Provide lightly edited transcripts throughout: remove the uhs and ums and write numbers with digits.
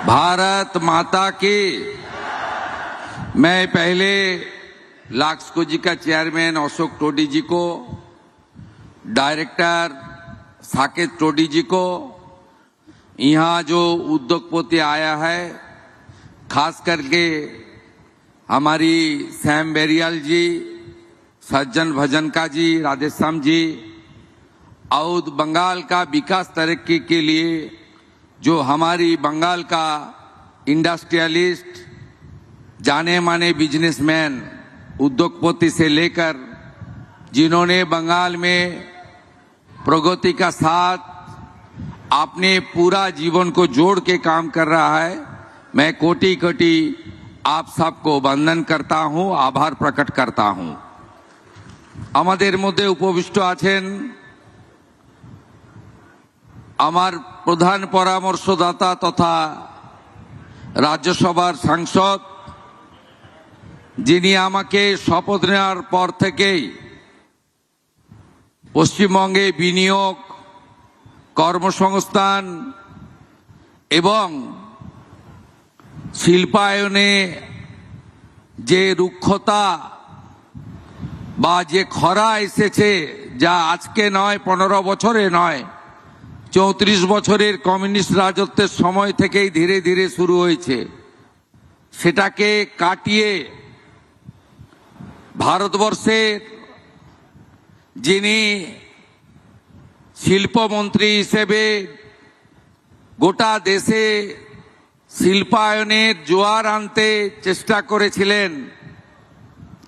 भारत माता की। मैं पहले लाक्सको जी का चेयरमैन अशोक टोडी जी को, डायरेक्टर साकेत टोडी जी को, यहाँ जो उद्योगपति आया है, खास करके हमारी सैम बेरियाल जी, सज्जन भजनका जी, राधेश्याम जी, और बंगाल का विकास तरक्की के लिए जो हमारी बंगाल का इंडस्ट्रियलिस्ट, जाने माने बिजनेसमैन, उद्योगपति से लेकर जिन्होंने बंगाल में प्रगति का साथ अपने पूरा जीवन को जोड़ के काम कर रहा है, मैं कोटि कोटि आप सबको वंदन करता हूं, आभार प्रकट करता हूं। আমাদের মধ্যে উপবিষ্ট আছেন আমার প্রধান পরামর্শদাতা তথা রাজ্যসভার সাংসদ, যিনি আমাকে শপথ নেওয়ার পর থেকেই পশ্চিমবঙ্গে বিনিয়োগ, কর্মসংস্থান এবং শিল্পায়নে যে রুক্ষতা বা যে খরা এসেছে, যা আজকে নয়, 15 বছরে নয়, 34 বছরের কমিউনিস্ট রাজত্বের সময় থেকেই ধীরে ধীরে শুরু হয়েছে, সেটাকে কাটিয়ে ভারতবর্ষের যিনি শিল্পমন্ত্রী হিসেবে গোটা দেশে শিল্পায়নের জোয়ার আনতে চেষ্টা করেছিলেন,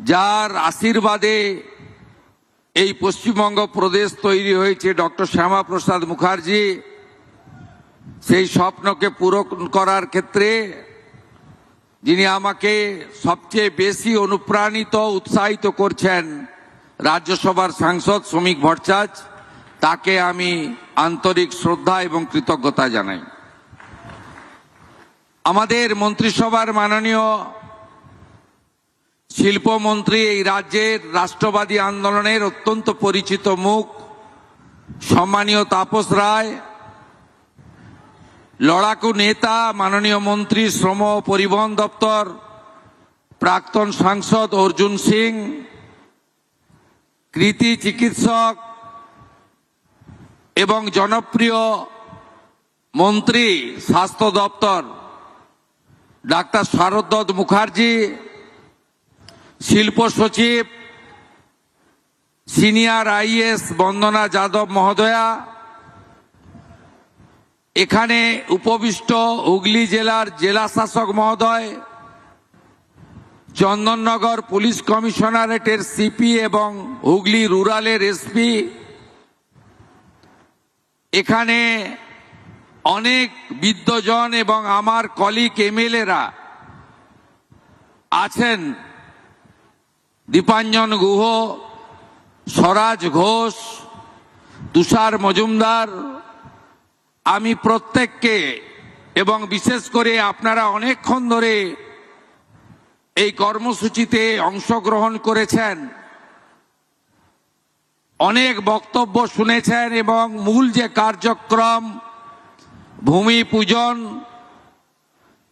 যার আশীর্বাদে এই পশ্চিমবঙ্গ প্রদেশ তৈরি হয়েছে ডক্টর শ্যামাপ্রসাদ মুখার্জি, সেই স্বপ্নকে পূরণ করার ক্ষেত্রে যিনি আমাকে সবচেয়ে বেশি অনুপ্রাণিত, উৎসাহিত করছেন, রাজ্যসভার সাংসদ শ্রমিক ভট্টাচার্য, তাকে আমি আন্তরিক শ্রদ্ধা এবং কৃতজ্ঞতা জানাই। আমাদের মন্ত্রিসভার মাননীয় শিল্পমন্ত্রী, এই রাজ্যের রাষ্ট্রবাদী আন্দোলনের অত্যন্ত পরিচিত মুখ, সম্মানীয় তাপস রায়, লড়াকু নেতা, মাননীয় মন্ত্রী শ্রম ও পরিবহন দপ্তর, প্রাক্তন সাংসদ অর্জুন সিং, কৃতি চিকিৎসক এবং জনপ্রিয় মন্ত্রী স্বাস্থ্য দপ্তর ডাক্তার শারদ মুখার্জি, শিল্প সচিব সিনিয়র আইএস বন্দনা যাদব মহোদয়া, এখানে উপবিষ্ট হুগলি জেলার জেলা শাসক মহোদয়, চন্দননগর পুলিশ কমিশনারেটের সিপি এবং হুগলি রুরালের এসপি, এখানে অনেক বিদ্বজন এবং আমার কলিগ এমএলএরা আছেন, দীপাঞ্জন গুহ, স্বরাজ ঘোষ, তুষার মজুমদার, আমি প্রত্যেককে এবং বিশেষ করে আপনারা অনেকক্ষণ ধরে এই কর্মসূচিতে অংশগ্রহণ করেছেন, অনেক বক্তব্য শুনেছেন এবং মূল যে কার্যক্রম ভূমি পূজন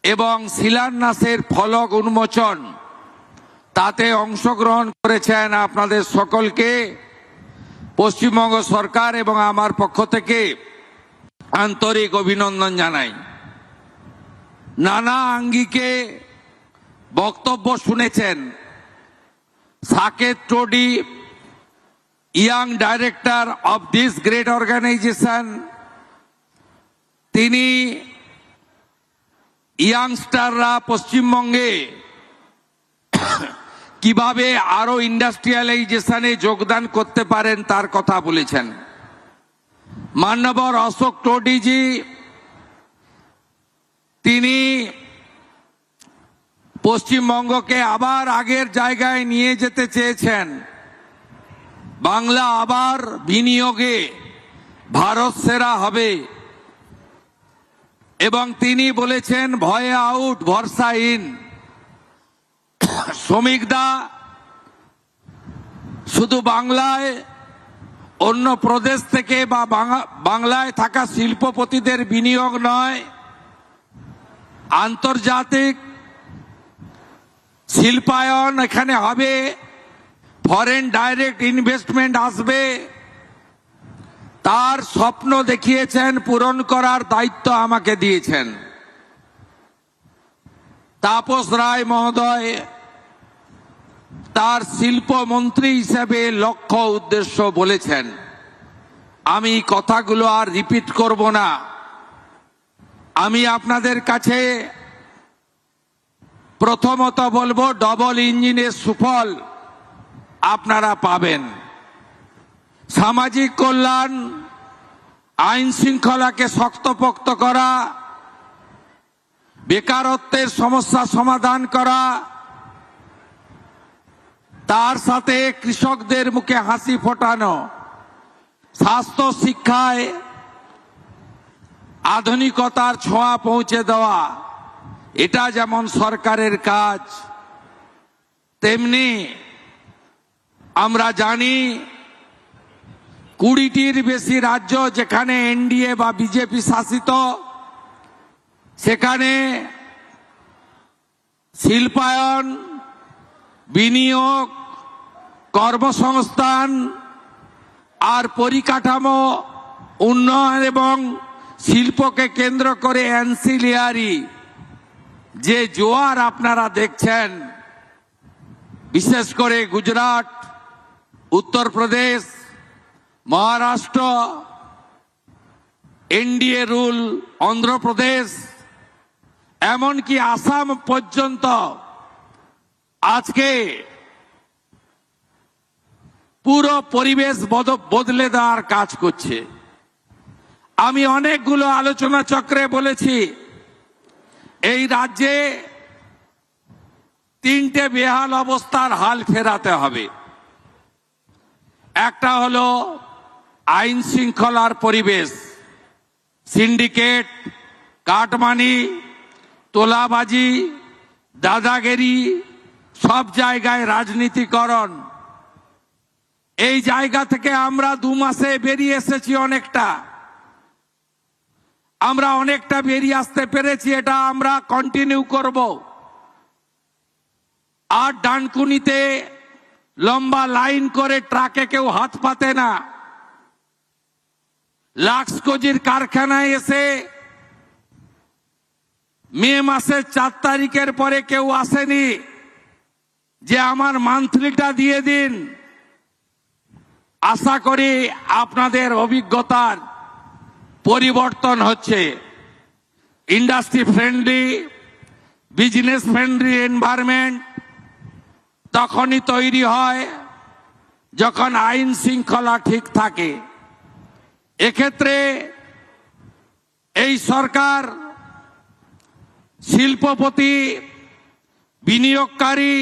এবং শিলান্যাসের ফলক উন্মোচন, তাতে অংশগ্রহণ করেছেন, আপনাদের সকলকে পশ্চিমবঙ্গ সরকার এবং আমার পক্ষ থেকে আন্তরিক অভিনন্দন জানাই। নানা আঙ্গিকে বক্তব্য শুনেছেন। Saket Todi, young director of this great organisation, তিনি ইয়াংস্টাররা পশ্চিমবঙ্গে কিভাবে আরো ইন্ডাস্ট্রিয়ালাইজেশনে যোগদান করতে পারেন তার কথা বলেছেন। মাননীয় অশোক টোডিজি, তিনি পশ্চিমবঙ্গকে আবার আগের জায়গায় নিয়ে যেতে চেয়েছেন, বাংলা আবার বিনিয়োগে ভারত সেরা হবে, এবং তিনি বলেছেন ভয়ে আউট, ভরসা ইন। শ্রমিকদা শুধু বাংলায় অন্য প্রদেশ থেকে বা বাংলায় থাকা শিল্পপতিদের বিনিয়োগ নয়, আন্তর্জাতিক শিল্পায়ন এখানে হবে, ফরেন ডাইরেক্ট ইনভেস্টমেন্ট আসবে, তার স্বপ্ন দেখিয়েছেন, পূরণ করার দায়িত্ব আমাকে দিয়েছেন। তাপস রায় মহোদয় তার শিল্পমন্ত্রী হিসেবে লক্ষ্য উদ্দেশ্য বলেছেন। আমি কথাগুলো আর রিপিট করব না। আমি আপনাদের কাছে প্রথমত বলবো, ডবল ইঞ্জিনের সুফল আপনারা পাবেন। সামাজিক কল্যাণ, আইন শৃঙ্খলাকে শক্তপোক্ত করা, বেকারত্বের সমস্যা সমাধান করা, তার সাথে কৃষকদের মুখে হাসি ফোটানো, স্বাস্থ্য শিক্ষায় আধুনিকতার ছোঁয়া পৌঁছে দেওয়া, এটা যেমন সরকারের কাজ, তেমনি আমরা জানি 20টির বেশি রাজ্য যেখানে এনডিএ বা বিজেপি শাসিত, সেখানে শিল্পায়ন, বিনিয়োগ, কর্মসংস্থান আর পরিকাঠামো উন্নয়ন এবং শিল্পকে কেন্দ্র করে অ্যান্সিলিয়ারি যে জোয়ার আপনারা দেখছেন, বিশেষ করে গুজরাট, উত্তরপ্রদেশ, মহারাষ্ট্র, এনডিএ রুল অন্ধ্রপ্রদেশ, এমনকি আসাম পর্যন্ত আজকে পুরো পরিবেশ বদলে দেওয়ার কাজ করছে। আমি অনেকগুলো আলোচনা চক্রে বলেছি, এই রাজ্যে 3টে বেহাল অবস্থার হাল ফেরাতে হবে। একটা হলো আইন শৃঙ্খলার পরিবেশ, সিন্ডিকেট, কাটমানি, তোলাবাজি, দাদাগিরি, সব জায়গায় রাজনীতিকরণ। এই জায়গা থেকে আমরা 2 মাসে বেরিয়ে এসেছি অনেকটা, আমরা অনেকটা বেরিয়ে আসতে পেরেছি, এটা আমরা কন্টিনিউ করব। আর ডানকুনিতে লম্বা লাইন করে ট্রাকে কেউ হাত পাতে না, লাক্সকোজির কারখানায় এসে মে মাসের 4 তারিখের পরে কেউ আসেনি যে আমার মান্থলিটা দিয়ে দিন। আশা করি আপনাদের অভিজ্ঞতার পরিবর্তন হচ্ছে। Industry friendly, business friendly environment তখনই তৈরি হয় যখন আইন শৃঙ্খলা ঠিক থাকে। এক্ষেত্রে এই সরকার শিল্পপতি, বিনিয়োগকারী,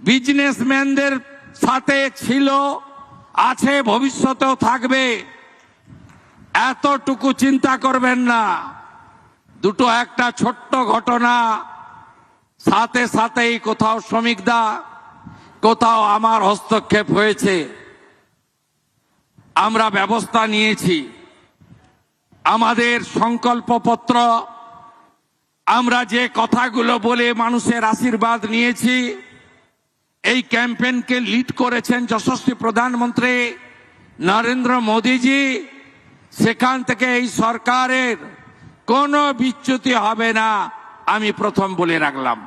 বিজনেসম্যানদের সাথে ছিল, আছে, ভবিষ্যতেও থাকবে। এতটুকু চিন্তা করবেন না। দুটো একটা ছোট্ট ঘটনা, সাথে সাথেই কোথাও শ্রমিকদা, কোথাও আমার হস্তক্ষেপ হয়েছে, আমরা ব্যবস্থা নিয়েছি। আমাদের সংকল্পপত্র, আমরা যে কথাগুলো বলে মানুষের আশীর্বাদ নিয়েছি, এই ক্যাম্পেইনকে লিড করেছেন যশস্বী প্রধানমন্ত্রী নরেন্দ্র মোদীজি। সেখান থেকে এই সরকারের কোনো বিচ্যুতি হবে না, আমি প্রথম বলে রাখলাম।